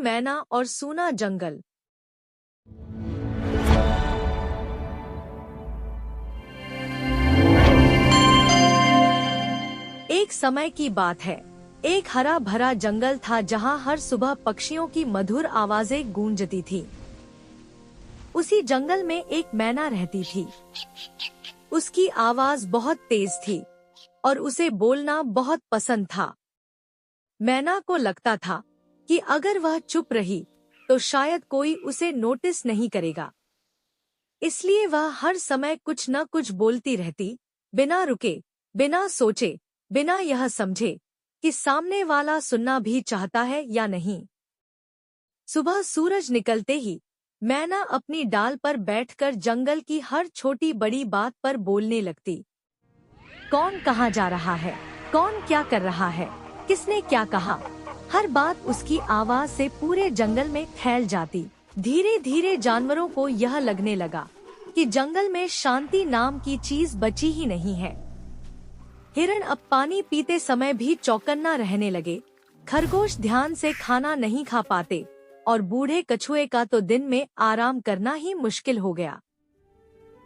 मैना और सूना जंगल। एक समय की बात है, एक हरा भरा जंगल था जहां हर सुबह पक्षियों की मधुर आवाजें गूंजती थी। उसी जंगल में एक मैना रहती थी। उसकी आवाज बहुत तेज थी और उसे बोलना बहुत पसंद था। मैना को लगता था कि अगर वह चुप रही तो शायद कोई उसे नोटिस नहीं करेगा। इसलिए वह हर समय कुछ न कुछ बोलती रहती, बिना रुके, बिना सोचे, बिना यह समझे कि सामने वाला सुनना भी चाहता है या नहीं। सुबह सूरज निकलते ही मैना अपनी डाल पर बैठकर जंगल की हर छोटी बड़ी बात पर बोलने लगती। कौन कहाँ जा रहा है, कौन क्या कर रहा है, किसने क्या कहा, हर बात उसकी आवाज से पूरे जंगल में फैल जाती। धीरे धीरे जानवरों को यह लगने लगा कि जंगल में शांति नाम की चीज बची ही नहीं है। हिरण अब पानी पीते समय भी चौकन्ना रहने लगे, खरगोश ध्यान से खाना नहीं खा पाते और बूढ़े कछुए का तो दिन में आराम करना ही मुश्किल हो गया।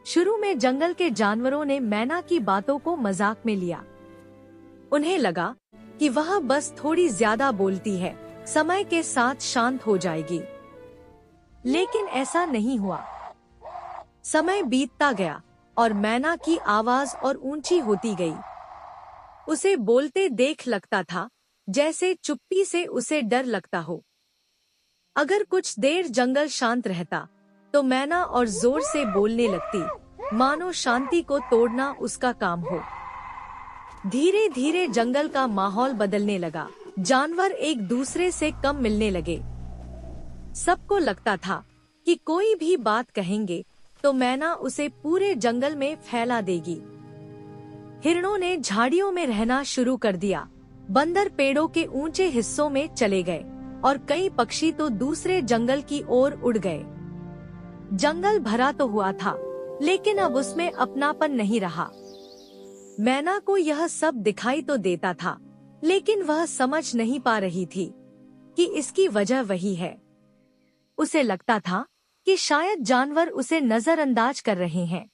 शुरू में जंगल के जानवरों ने मैना की बातों को मजाक में लिया। उन्हें लगा कि वह बस थोड़ी ज्यादा बोलती है, समय के साथ शांत हो जाएगी। लेकिन ऐसा नहीं हुआ। समय बीतता गया और मैना की आवाज और ऊंची होती गई। उसे बोलते देख लगता था जैसे चुप्पी से उसे डर लगता हो। अगर कुछ देर जंगल शांत रहता तो मैना और जोर से बोलने लगती, मानो शांति को तोड़ना उसका काम हो। धीरे धीरे जंगल का माहौल बदलने लगा। जानवर एक दूसरे से कम मिलने लगे। सबको लगता था कि कोई भी बात कहेंगे तो मैना उसे पूरे जंगल में फैला देगी। हिरणों ने झाड़ियों में रहना शुरू कर दिया, बंदर पेड़ों के ऊंचे हिस्सों में चले गए और कई पक्षी तो दूसरे जंगल की ओर उड़ गए। जंगल भरा तो हुआ था, लेकिन अब उसमें अपनापन नहीं रहा। मैना को यह सब दिखाई तो देता था, लेकिन वह समझ नहीं पा रही थी कि इसकी वजह वही है। उसे लगता था कि शायद जानवर उसे नजरअंदाज कर रहे हैं,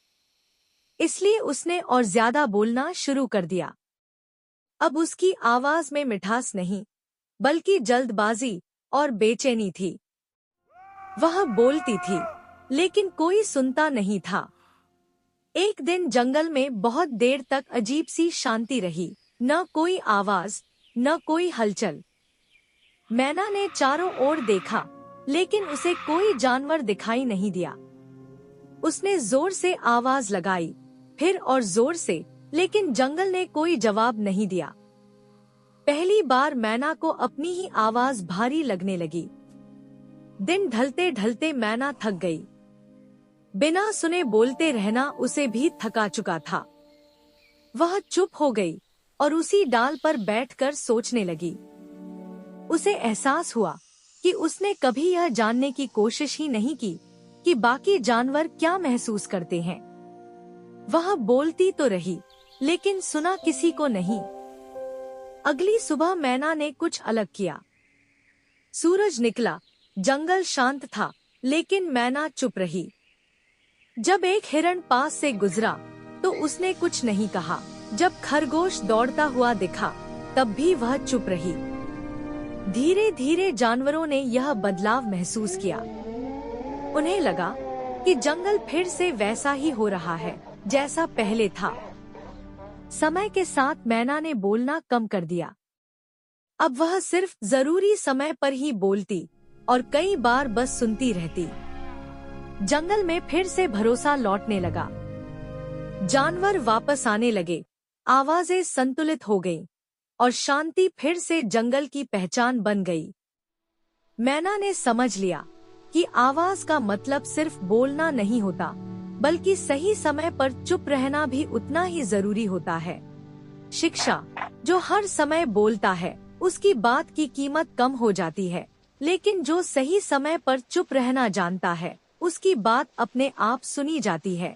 इसलिए उसने और ज्यादा बोलना शुरू कर दिया। अब उसकी आवाज में मिठास नहीं, बल्कि जल्दबाजी और बेचैनी थी। वह बोलती थी, लेकिन कोई सुनता नहीं था। एक दिन जंगल में बहुत देर तक अजीब सी शांति रही, न कोई आवाज, न कोई हलचल। मैना ने चारों ओर देखा, लेकिन उसे कोई जानवर दिखाई नहीं दिया। उसने जोर से आवाज लगाई, फिर और जोर से, लेकिन जंगल ने कोई जवाब नहीं दिया। पहली बार मैना को अपनी ही आवाज भारी लगने लगी। दिन ढलते ढलते मैना थक गई। बिना सुने बोलते रहना उसे भी थका चुका था। वह चुप हो गई और उसी डाल पर बैठकर सोचने लगी। उसे एहसास हुआ कि उसने कभी यह जानने की कोशिश ही नहीं की कि बाकी जानवर क्या महसूस करते हैं। वह बोलती तो रही, लेकिन सुना किसी को नहीं। अगली सुबह मैना ने कुछ अलग किया। सूरज निकला, जंगल शांत था, लेकिन मैना चुप रही। जब एक हिरण पास से गुजरा तो उसने कुछ नहीं कहा। जब खरगोश दौड़ता हुआ दिखा, तब भी वह चुप रही। धीरे धीरे जानवरों ने यह बदलाव महसूस किया। उन्हें लगा कि जंगल फिर से वैसा ही हो रहा है जैसा पहले था। समय के साथ मैना ने बोलना कम कर दिया। अब वह सिर्फ जरूरी समय पर ही बोलती और कई बार बस सुनती रहती। जंगल में फिर से भरोसा लौटने लगा। जानवर वापस आने लगे, आवाजें संतुलित हो गईं और शांति फिर से जंगल की पहचान बन गई। मैना ने समझ लिया कि आवाज का मतलब सिर्फ बोलना नहीं होता, बल्कि सही समय पर चुप रहना भी उतना ही जरूरी होता है। शिक्षा, जो हर समय बोलता है, उसकी बात की कीमत कम हो जाती है, लेकिन जो सही समय पर चुप रहना जानता है, उसकी बात अपने आप सुनी जाती है।